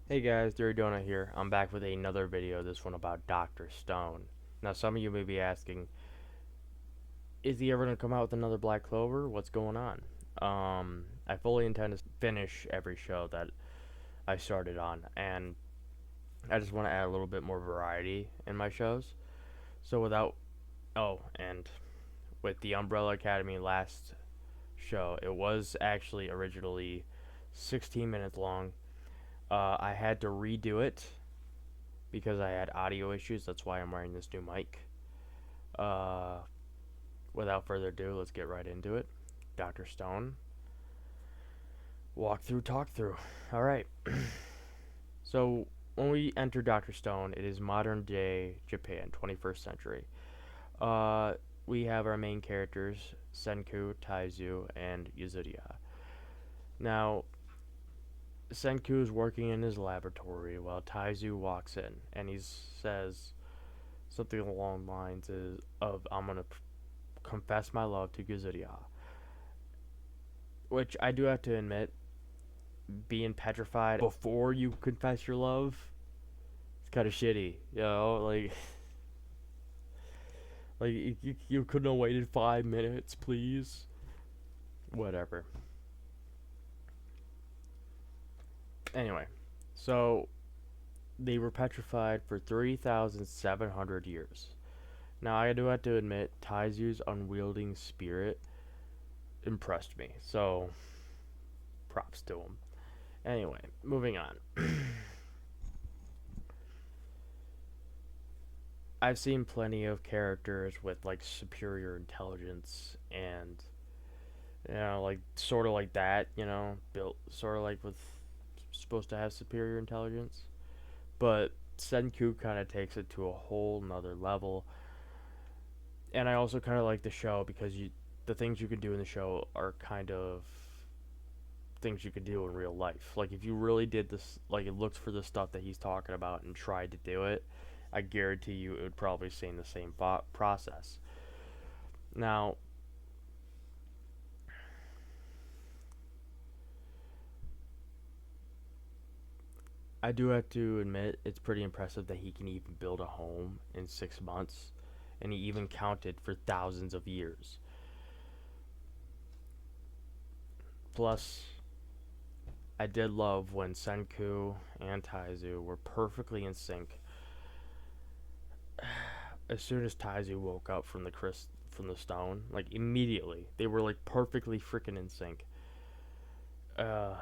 Hey guys, Donut here. I'm back with another video, this one about Dr. Stone. Now some of you may be asking, is he ever going to come out with another Black Clover? What's going on? I fully intend to finish every show that I started on, and I just want to add a little bit more variety in my shows. So and with the Umbrella Academy last show, it was actually originally 16 minutes long. I had to redo it because I had audio issues. That's why I'm wearing this new mic. Uh, Without further ado, let's get right into it. Dr. Stone, walk through, talk through. All right. So, when we enter Dr. Stone, it is modern day Japan, 21st century. Uh, we have our main characters, Senku, Taizu, and Yuzuriha. Now, Senku is working in his laboratory while Taizu walks in, and he says something along the lines of "I'm gonna confess my love to Yuzuriha," which I do have to admit, being petrified before you confess your love, it's kind of shitty. Like you couldn't have waited 5 minutes, please. Whatever. Anyway, so they were petrified for 3,700 years. Now I do have to admit, Taizu's unwielding spirit impressed me. So props to him. Anyway, moving on. I've seen plenty of characters with like superior intelligence and like sort of like that, built sort of like with supposed to have superior intelligence. But Senku kind of takes it to a whole nother level. And I also kind of like the show because the things you can do in the show are kind of things you could do in real life. Like if you really did this, like it looked for the stuff that he's talking about and tried to do it, I guarantee you it would probably seem the same process. Now, I do have to admit it's pretty impressive that he can even build a home in 6 months, and he even counted for thousands of years. Plus, I did love when Senku and Taizu were perfectly in sync. As soon as Taizu woke up from the stone, like immediately, they were like perfectly freaking in sync. Uh,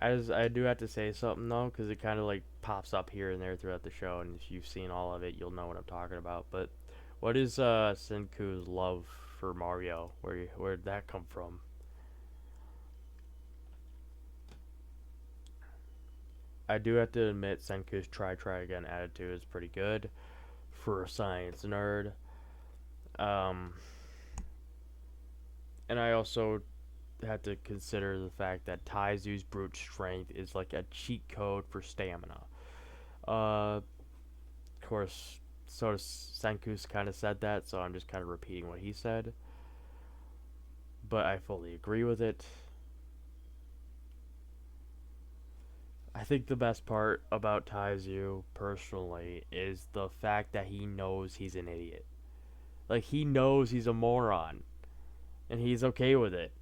as I do have to say something though, because it kind of like pops up here and there throughout the show, and if you've seen all of it, you'll know what I'm talking about. But what is Senku's love for Mario? Where'd that come from? I do have to admit Senku's try again attitude is pretty good for a science nerd. Um, and I also have to consider the fact that Taizu's brute strength is like a cheat code for stamina. Of course, so Senku's kind of said that, so I'm just kind of repeating what he said. But I fully agree with it. I think the best part about Taizu, personally, is the fact that he knows he's an idiot. Like, he knows he's a moron, and he's okay with it.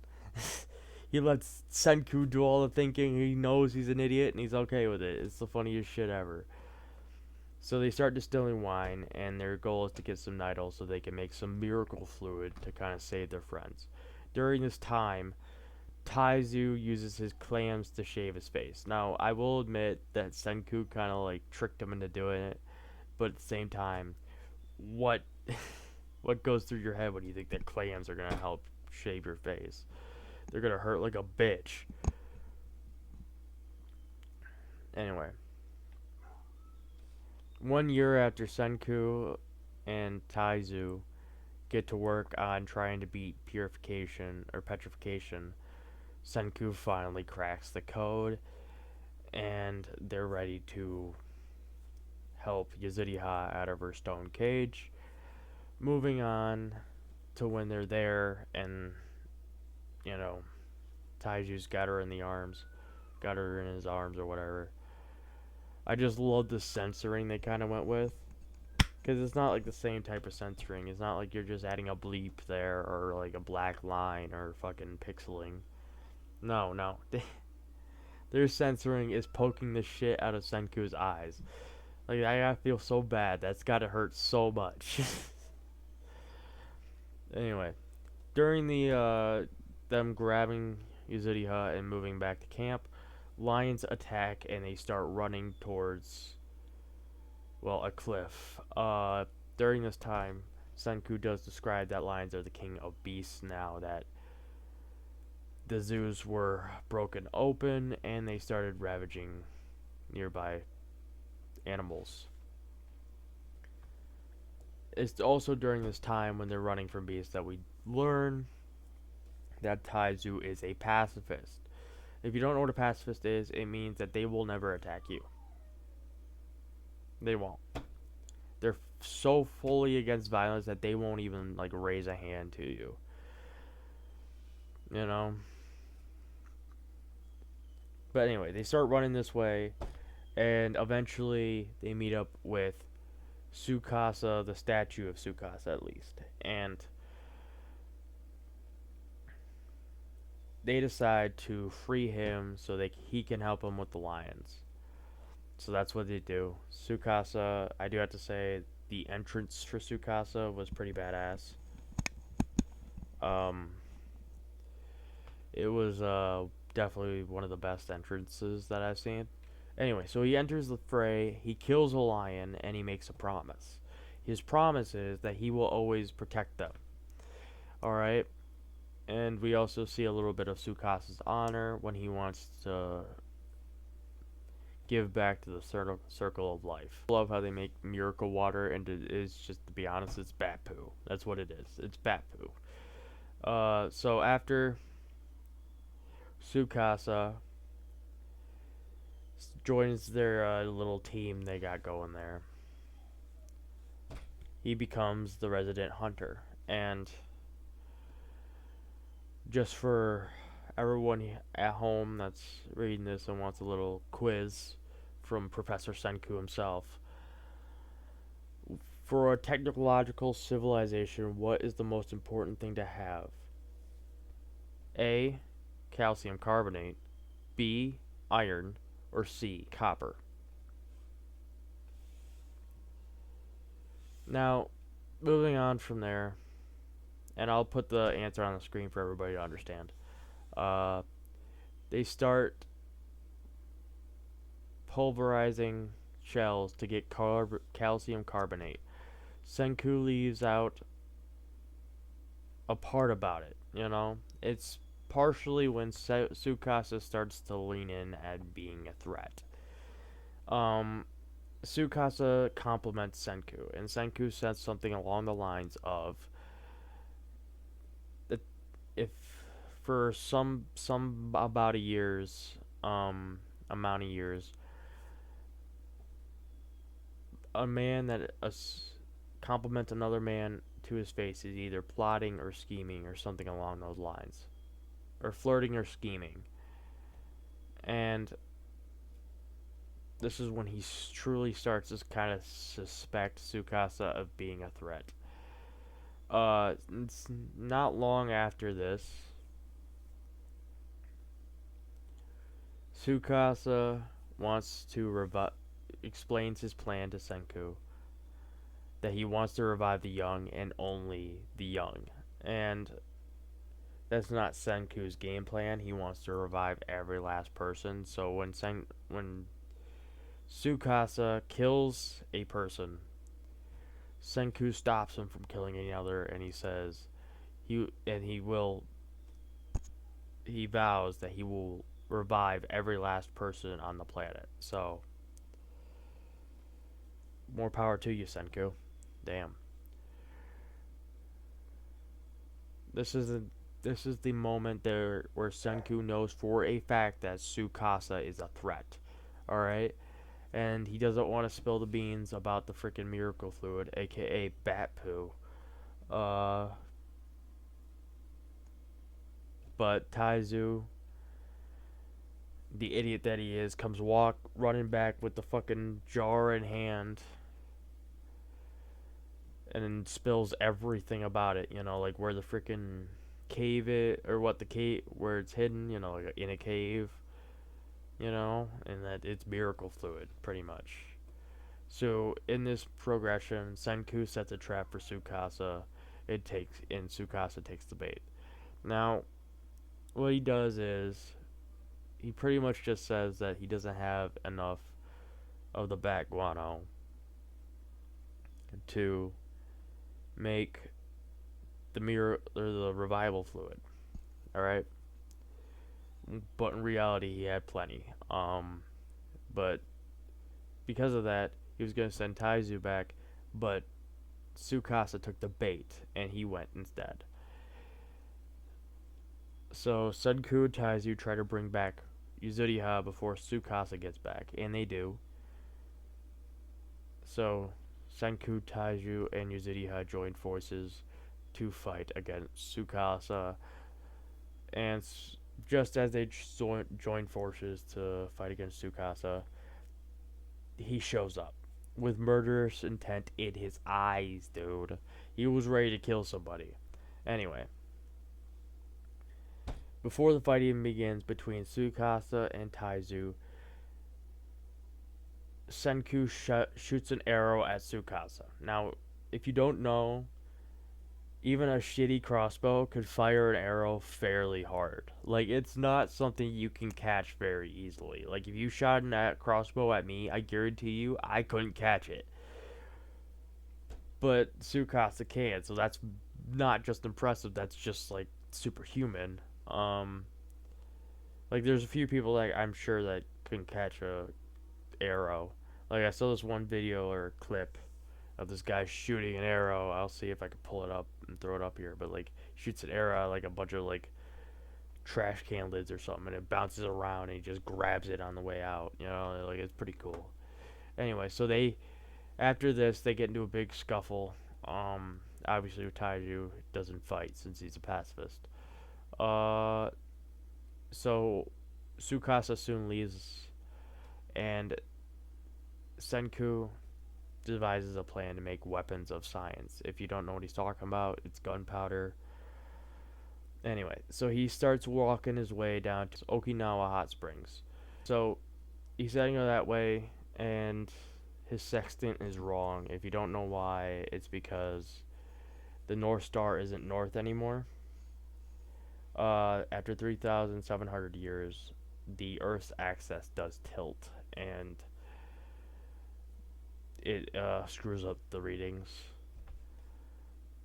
He lets Senku do all the thinking. He knows he's an idiot, and he's okay with it. It's the funniest shit ever. So they start distilling wine, and their goal is to get some Nidal so they can make some miracle fluid to kind of save their friends. During this time, Taizu uses his clams to shave his face. Now, I will admit that Senku kind of like tricked him into doing it, but at the same time, what what goes through your head when you think that clams are gonna help shave your face? They're gonna hurt like a bitch. Anyway, 1 year after Senku and Taizu get to work on trying to beat purification or petrification, Senku finally cracks the code and they're ready to help Yuzuriha out of her stone cage. Moving on to when they're there and, you know, Taiju's got her in the arms. got her in his arms or whatever. I just love the censoring they kind of went with. Because it's not like the same type of censoring. It's not like you're just adding a bleep there or like a black line or fucking pixeling. No, no. Their censoring is poking the shit out of Senku's eyes. Like, I gotta feel so bad. That's gotta hurt so much. Anyway, during them grabbing Yuzuriha and moving back to camp, lions attack and they start running towards, well, a cliff. During this time, Senku does describe that lions are the king of beasts now that the zoos were broken open and they started ravaging nearby animals. It's also during this time when they're running from beasts that we learn that Taizu is a pacifist. If you don't know what a pacifist is, it means that they will never attack you. They won't. They're so fully against violence that they won't even like raise a hand to you. You know? But anyway, they start running this way and eventually they meet up with Tsukasa, the statue of Tsukasa at least. And they decide to free him so he can help them with the lions. So that's what they do. Tsukasa, I do have to say, the entrance for Tsukasa was pretty badass. It was definitely one of the best entrances that I've seen. Anyway, so he enters the fray, he kills a lion, and he makes a promise. His promise is that he will always protect them. Alright? And we also see a little bit of Tsukasa's honor when he wants to give back to the circle of life. I love how they make miracle water, and it is just, to be honest, it's bat poo. That's what it is. It's bat poo. So after Tsukasa joins their little team they got going there, he becomes the resident hunter. And just for everyone at home that's reading this and wants a little quiz from Professor Senku himself, for a technological civilization, what is the most important thing to have? A, calcium carbonate, B, iron, or C, copper? Now, moving on from there, and I'll put the answer on the screen for everybody to understand. They start pulverizing shells to get calcium carbonate. Senku leaves out a part about it, you know? It's partially when Tsukasa starts to lean in at being a threat. Tsukasa compliments Senku, and Senku says something along the lines of that if for some about amount of years, a man that compliments another man to his face is either plotting or scheming or something along those lines, or flirting or scheming. And this is when he truly starts to kind of suspect Tsukasa of being a threat. It's not long after this, Tsukasa wants to explains his plan to Senku, that he wants to revive the young and only the young. And that's not Senku's game plan. He wants to revive every last person. So when Tsukasa kills a person, Senku stops him from killing any other, and he says he vows that he will revive every last person on the planet. So more power to you, Senku. Damn. This is the moment there where Senku knows for a fact that Tsukasa is a threat. Alright? And he doesn't want to spill the beans about the freaking miracle fluid, aka bat poo. But Taizu the idiot that he is comes running back with the fucking jar in hand and then spills everything about it, like where the freaking cave it or what the cave where it's hidden, like in a cave, and that it's miracle fluid pretty much. So in this progression, Senku sets a trap for Tsukasa. And Tsukasa takes the bait. Now, what he does is he pretty much just says that he doesn't have enough of the bat guano to make the mirror or the revival fluid. All right, but in reality, he had plenty. But because of that, he was gonna send Taizu back, but Tsukasa took the bait and he went instead. So Senku and Taizu try to bring back Yuzuriha before Tsukasa gets back, and they do. So Senku, Taizu, and Yuzuriha join forces to fight against Tsukasa, and just as they join forces to fight against Tsukasa, he shows up with murderous intent in his eyes, dude. He was ready to kill somebody. Anyway, before the fight even begins between Tsukasa and Taizu, Senku shoots an arrow at Tsukasa. Now, if you don't know, even a shitty crossbow could fire an arrow fairly hard. Like, it's not something you can catch very easily. Like, if you shot a crossbow at me, I guarantee you I couldn't catch it. But Tsukasa can, so that's not just impressive, that's just, like, superhuman. Like, there's a few people that I'm sure that can catch a arrow. Like, I saw this one video or clip of this guy shooting an arrow. I'll see if I can pull it up and throw it up here. But like, shoots an arrow at, like a bunch of like trash can lids or something, and it bounces around, and he just grabs it on the way out. Like it's pretty cool. Anyway, so after this they get into a big scuffle. Obviously Taiju doesn't fight since he's a pacifist. So Tsukasa soon leaves, and Senku devises a plan to make weapons of science. If you don't know what he's talking about, it's gunpowder. Anyway, so he starts walking his way down to Okinawa Hot Springs. So he's heading that way, and his sextant is wrong. If you don't know why, it's because the North Star isn't north anymore. After 3,700 years, the Earth's axis does tilt, and it screws up the readings.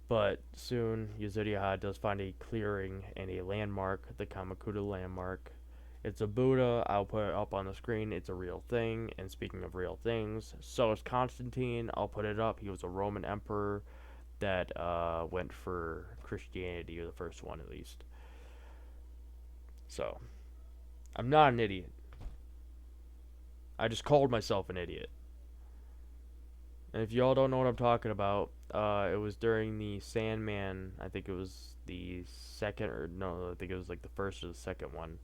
But soon, Yuzuriha does find a clearing and a landmark, the Kamakura landmark. It's a Buddha. I'll put it up on the screen. It's a real thing. And speaking of real things, so is Constantine. I'll put it up. He was a Roman emperor that went for Christianity, or the first one at least. So, I'm not an idiot. I just called myself an idiot. And if y'all don't know what I'm talking about, it was during the Sandman. I think it was the second, or no, I think it was like the first or the second one.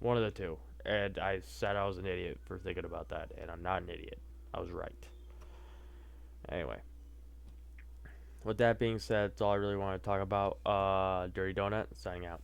One of the two. And I said I was an idiot for thinking about that, and I'm not an idiot. I was right. Anyway, with that being said, that's all I really want to talk about. Dirty Donut, signing out.